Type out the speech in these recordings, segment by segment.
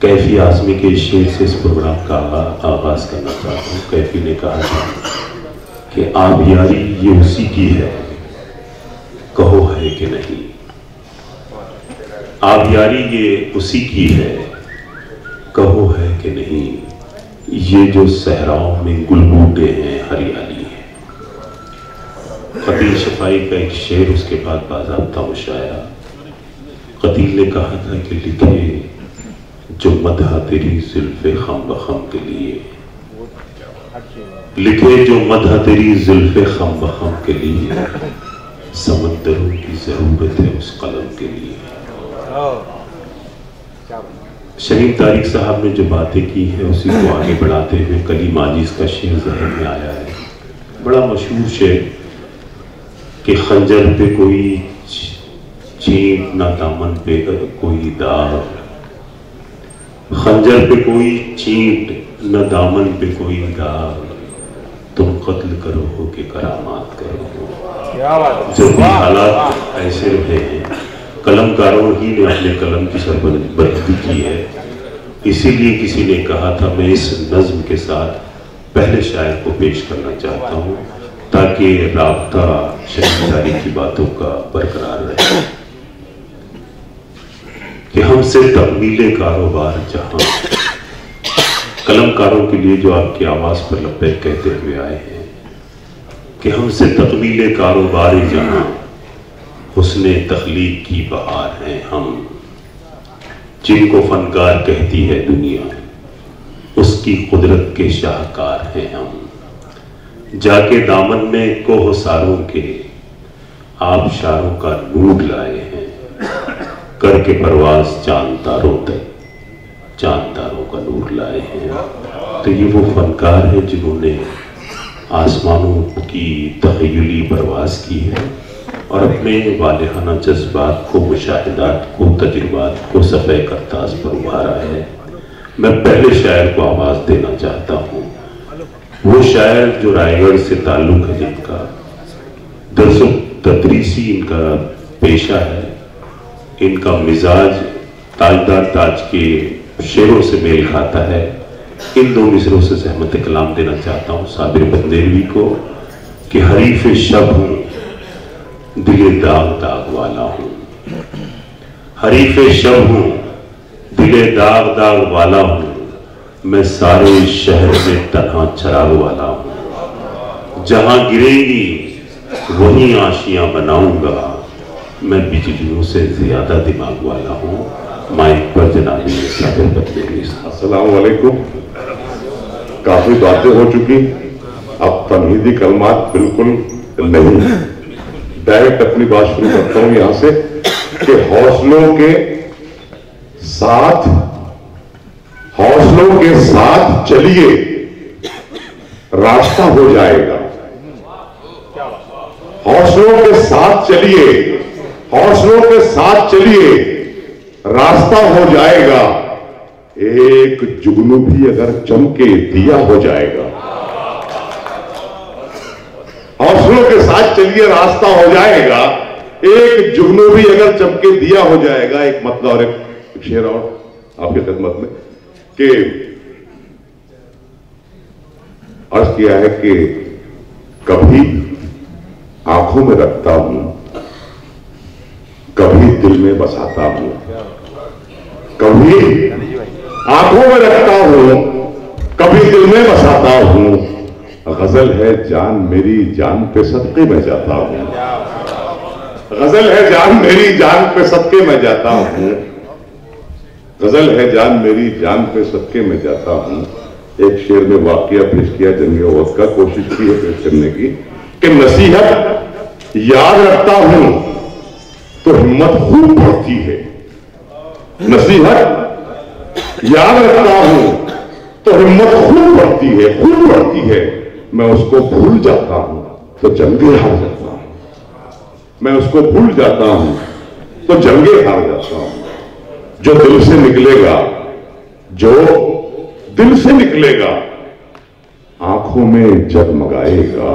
कैफी आज़मी के शेर से इस प्रोग्राम का आगाज करना चाहता हूँ। कैफी ने कहा था कि आबियारी ये उसी की है, कहो है कि नहीं। आबियारी ये उसी की है, कहो है कि नहीं। ये जो सहराओं में गुलबूटे हैं, हरियाली है। कतील शफाई का एक शेर, उसके बाद बाज़ाब्ता मुशायरा। कतील ने कहा था कि लिखे जो मदहा तेरी जुल्फ़े खम बखम के लिए, लिखे जो मदहा तेरी जुल्फ़े खम बखम के लिए, समंदरों की जरूरत है उस कलम के लिए। शहीद तारिक साहब ने जो बातें की हैं उसी को आगे बढ़ाते हुए कलीम आजिज का शेर ज़हन में आया है। बड़ा मशहूर शेर कि खंजर पे कोई चींट ना दामन पे कोई दाग, खंजर पे कोई चींट न दामन पे कोई दाग, तुम कत्ल करो हो कि करामात करो। जब भी हालात ऐसे रहे हैं, कलमकारों ही ने अपने कलम की सरबंदी की है। इसीलिए किसी ने कहा था मैं इस नज्म के साथ पहले शायर को पेश करना चाहता हूँ ताकि राब्ता शहीदारी की बातों का बरकरार रहे कि हमसे तकमीले कारोबार जहां, कलमकारों के लिए जो आपकी आवाज पर लब्बैक कहते हुए आए हैं कि हमसे तकमीले कारोबार जहां, हुस्ने तख्लीक की बहार हैं हम। जिनको फनकार कहती है दुनिया, उसकी कुदरत के शाहकार हैं हम। जाके दामन में कोहसारों के आबशारों का नूर लाए हैं, करके परवाज चांद तारों तक चांद तारों का नूर लाए हैं। तो ये वो फनकार है जिन्होंने आसमानों की तख़य्युली परवाज की है और अपने वालिहाना जज्बात को, मुशाहिदात को, तजुर्बात को सफ़े करताज पर उभारा है। मैं पहले शायर को आवाज़ देना चाहता हूँ, वो शायर जो रायगढ़ से ताल्लुक़ है, जिनका दर्स तदरीसी इनका पेशा है, इनका मिजाज ताजदार ताज के शेरों से मेल खाता है। इन दो मिसरों से सहमत कलाम देना चाहता हूँ साबिर बंदेलवी को कि हरीफ शब हूँ, दिले दाग दाग वाला हूँ। हरीफ शब हूँ, दिले दाग दाग वाला हूँ। मैं सारे शहर में तन्हा चराग वाला हूँ। जहां गिरेंगी वहीं आशियां बनाऊंगा। मैं बिजलियों से ज्यादा दिमाग वाला हूँ। माइक पर जनाब साबिर बंदेलवी। अस्सलाम वालेकुम। काफी बातें हो चुकी, अब तमहीदी कलमात बिल्कुल नहीं। डायरेक्ट अपनी बात शुरू करता हूं यहां से कि हौसलों के साथ चलिए, रास्ता हो जाएगा। हौसलों के साथ चलिए, हौसलों के साथ चलिए, रास्ता हो जाएगा। एक जुगनू भी अगर चमके दिया हो जाएगा। हौसलों के साथ चलिए, रास्ता हो जाएगा। एक जुगनू भी अगर चमके दिया हो जाएगा। एक मतलब और एक शेर और आपकी खिदमत में कि अर्ज किया है कि कभी आंखों में रखता हूं, कभी दिल में बसाता हूं। कभी आंखों में रखता हूं, कभी दिल में बसाता हूं। गजल है जान मेरी जान पे सदके में जाता हूं। गजल है जान मेरी जान पे सदके में जाता हूं। गजल है जान मेरी जान पे सदके में जाता हूं। एक शेर में वाकया पेश किया जंगे वक्त का, कोशिश की है पेश करने की कि नसीहत याद रखता हूं तो ہمت خوب بڑھتی ہے. نصیحت یاد رکھتا ہوں تو ہمت خوب بڑھتی ہے. میں اس کو بھول جاتا ہوں تو جنگیں ہار جاتا ہوں. میں اس کو بھول جاتا ہوں تو جنگیں ہار جاتا ہوں. جو دل سے نکلے گا آنکھوں میں جگمگائے گا.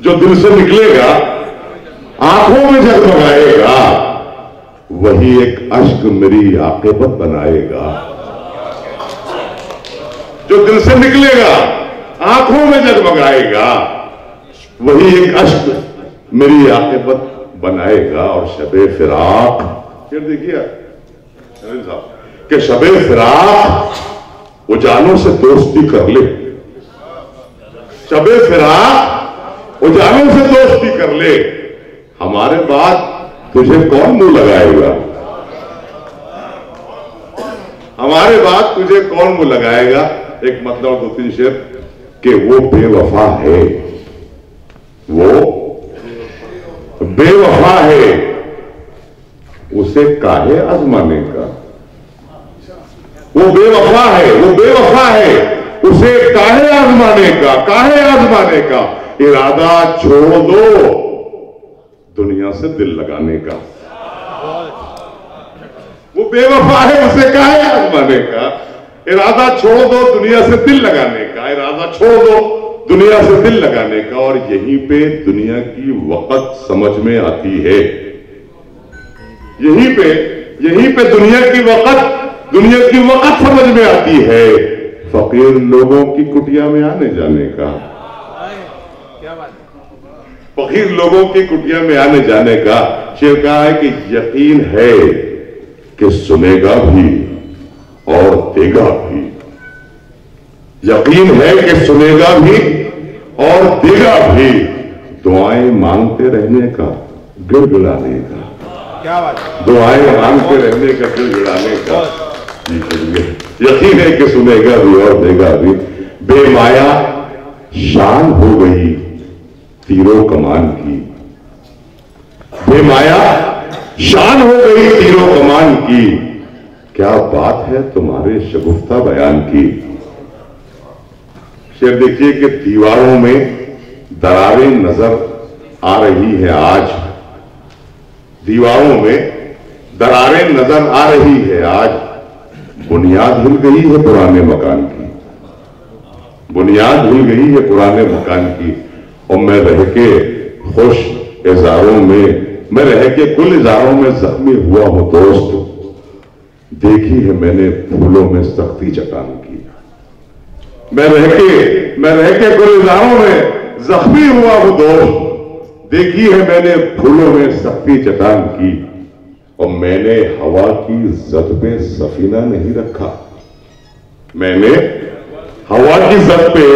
جو دل سے نکلے گا آنکھوں میں جگمگائے گا. وہی ایک اشک میری عاقبت بنائے گا. جو دل سے نکلے گا آنکھوں میں جگمگائے گا. وہی ایک اشک میری عاقبت بنائے گا. اور شب فراق پھر دیکھیے کہ شب فراق اجالوں سے دوستی کر لے. شب فراق اجالوں سے دوستی کر لے. ہمارے بعد تجھے کون منہ لگائے گا؟ ہمارے بعد تجھے کون منہ لگائے گا؟ ایک مطلب 2-3 شعر کہ وہ بے وفا ہے. وہ بے وفا ہے اسے کاہے آزمانے کا. وہ بے وفا ہے اسے کاہے آزمانے کا. ارادہ چھوڑ دو دنیا سے دل لگانے کا. وہ بے وفا ہے اسے کاہے آزمانے کا. ارادہ چھوڑ دو دنیا سے دل لگانے کا. ارادہ چھوڑ دو دنیا سے دل لگانے کا. اور یہیں پہ دنیا کی وقت سمجھ میں آتی ہے. یہیں پہ دنیا کی وقت سمجھ میں آتی ہے. فقیر لوگوں کی کٹیا میں آنے جانے کا. فقیر لوگوں کی کٹیا میں آنے جانے کا. شعر کہا ہے کہ یقین ہے کہ سنے گا بھی اور دے گا بھی. یقین ہے کہ سنے گا بھی اور دے گا بھی. دعائیں مانگتے رہنے کا گڑ گڑانے کا. دعائیں مانگتے رہنے کا گڑ گڑانے کا. یقین ہے کہ سنے گا بھی اور دے گا بھی. بے مایا شان ہو گئی تیرو کمان کی. بے مایا شان ہو گئی تیرو کمان کی. کیا بات ہے تمہارے شگفتہ بیان کی. شعر دیکھیے کہ دیواروں میں دراریں نظر آ رہی ہے آج. دیواروں میں دراریں نظر آ رہی ہے آج. بنیاد ہل گئی ہے پرانے مکان کی. بنیاد ہل گئی ہے پرانے مکان کی. اور میں رہ کے خوش اظہاروں میں رہ کے کل اظہاروں میں زخمی ہوا ہوں دوست. دیکھی ہے میں نے پھولوں میں سختی چٹان کی. میں رہ کے کل اظہاروں میں زخمی ہوا ہوں دوست. دیکھی ہے میں نے پھولوں میں سختی چٹان کی. اور میں نے ہوا کی زد پہ سفینہ نہیں رکھا. میں نے ہوا کی زد پہ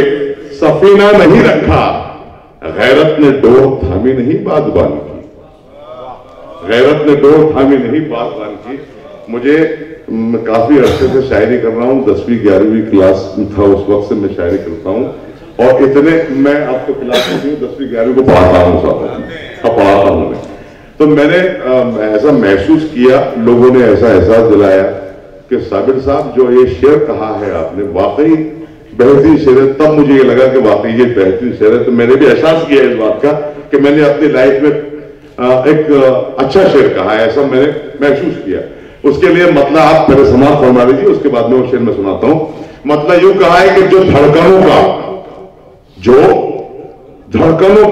سفینہ نہیں رکھا. غیرت نے ڈور تھامی نہیں بادبان کی. غیرت نے ڈور تھامی نہیں بادبان کی. مجھے کافی عرصے سے شاعری کر رہا ہوں. 10ویں 11ویں کلاس میں تھا اس وقت سے میں شاعری کرتا ہوں. اور اتنے میں آپ کو کلاس میں 10ویں 11ویں کو پڑھاتا ہوں. تو میں نے ایسا محسوس کیا, لوگوں نے ایسا احساس دلایا کہ صابر صاحب جو یہ شعر کہا ہے آپ نے واقعی بہترین شعر ہے. تب مجھے یہ لگا کہ واقعی یہ بہترین شعر ہے. تو میں نے بھی احساس کیا اس بات کا کہ میں نے اپنی لائف میں ایک اچھا شعر کہا ہے. ایسا میں نے محسوس کیا. اس کے لیے مطلب آپ پہلے سماعت فرما دیجیے, اس کے بعد میں وہ شعر میں سناتا ہوں. مطلب یوں کہا ہے کہ جو دھڑکنوں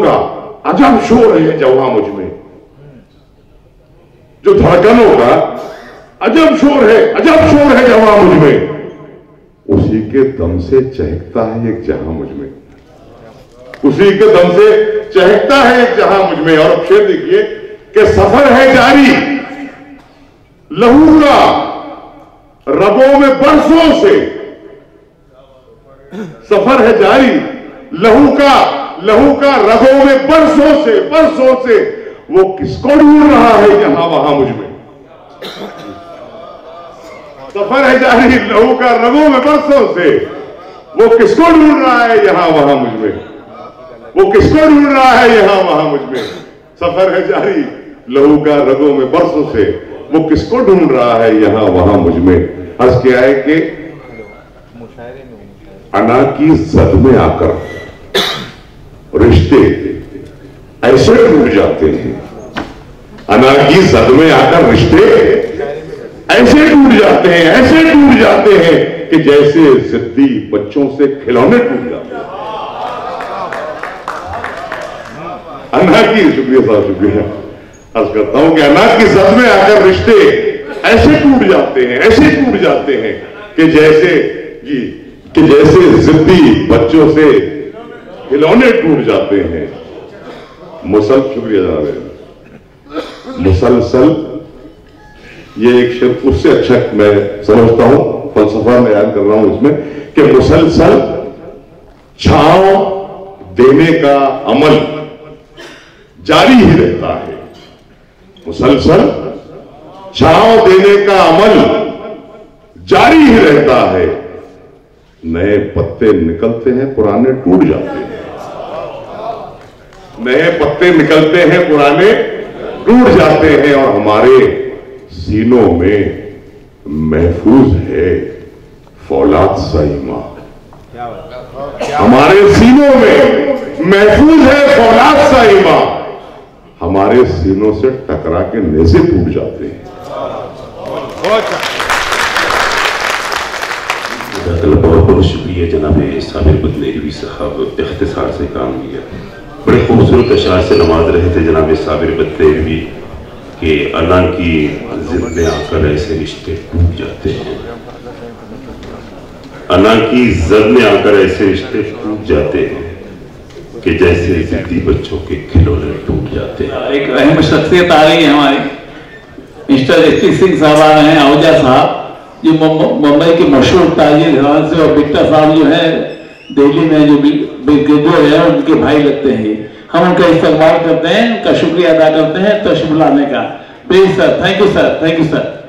کا عجب شور ہے جواں مجھ میں. جو دھڑکنوں کا عجب شور ہے جواں مجھ میں. اسی کے دم سے چہکتا ہے ایک جہاں مجھ میں. اسی کے دم سے چہکتا ہے ایک جہاں مجھ میں. اور اب شعر دیکھیے کہ سفر ہے جاری لہو کا رگوں میں برسوں سے. سفر ہے جاری لہو کا رگوں میں برسوں سے. وہ کس کو ڈھونڈ رہا ہے یہاں وہاں مجھ میں. سفر ہے جاری لہو کا رگوں میں برسوں سے. وہ کس کو ڈھونڈ رہا ہے یہاں وہاں مجھ میں. وہ کس کو ڈھونڈ رہا ہے یہاں وہاں مجھ میں. سفر ہے جاری लहू का रगों में बरसों से, वो किसको ढूंढ रहा है यहां वहां मुझ में। अर्ज क्या है कि अना की जद में आकर रिश्ते ऐसे टूट जाते हैं, अना की जद में आकर रिश्ते ऐसे टूट जाते हैं, ऐसे टूट जाते हैं कि जैसे जिद्दी बच्चों से खिलौने टूट जाते हैं। अना की, शुक्रिया साहब, शुक्रिया। अर्ज करता हूं कि अना की जद में आकर रिश्ते ऐसे टूट जाते हैं, ऐसे टूट जाते हैं कि जैसे जिद्दी बच्चों से खिलौने टूट जाते हैं। शुक्रिया जनाब। मुसलसल, ये एक शब्द उससे अच्छा मैं समझता हूं, फलसफा में याद कर रहा हूं इसमें, कि मुसलसल छांव देने का अमल जारी ही रहता है। मुसलसल छांव देने का अमल जारी ही रहता है। नए पत्ते निकलते हैं, पुराने टूट जाते हैं। नए पत्ते निकलते हैं, पुराने टूट जाते हैं। और हमारे सीनों में महफूज है फौलाद सा ईमान। हमारे सीनों में महफूज है फौलाद सा ईमान। हमारे सीनों से टकरा के नेज़े टूट जाते हैं। बहुत बहुत शुक्रिया जनाब साबिर बदनेरवी साहब, इख्तिसार से काम लिया। बड़े खूबसूरत अशार से नवाज रहे थे जनाब साबिर बदनेरवी कि अना की जिद में आकर ऐसे रिश्ते टूट जाते हैं, अना की जिद में आकर ऐसे रिश्ते टूट जाते हैं कि जैसे जिद्दी बच्चों के खिलौने टूट जाते हैं। एक अहम शख्सियत आ रही है हमारी, मिस्टर एस.टी. सिंह साहब आ रहे हैं, आहूजा साहब, जो मुंबई के मशहूर ताजिर से, और बिट्टा साहब जो है दिल्ली में जो ब्रिगेडियर है उनके भाई लगते हैं। हम उनका इस्तेमाल करते हैं, उनका शुक्रिया अदा करते हैं तशरीफ लाने का। Please sir, thank you sir, thank you sir.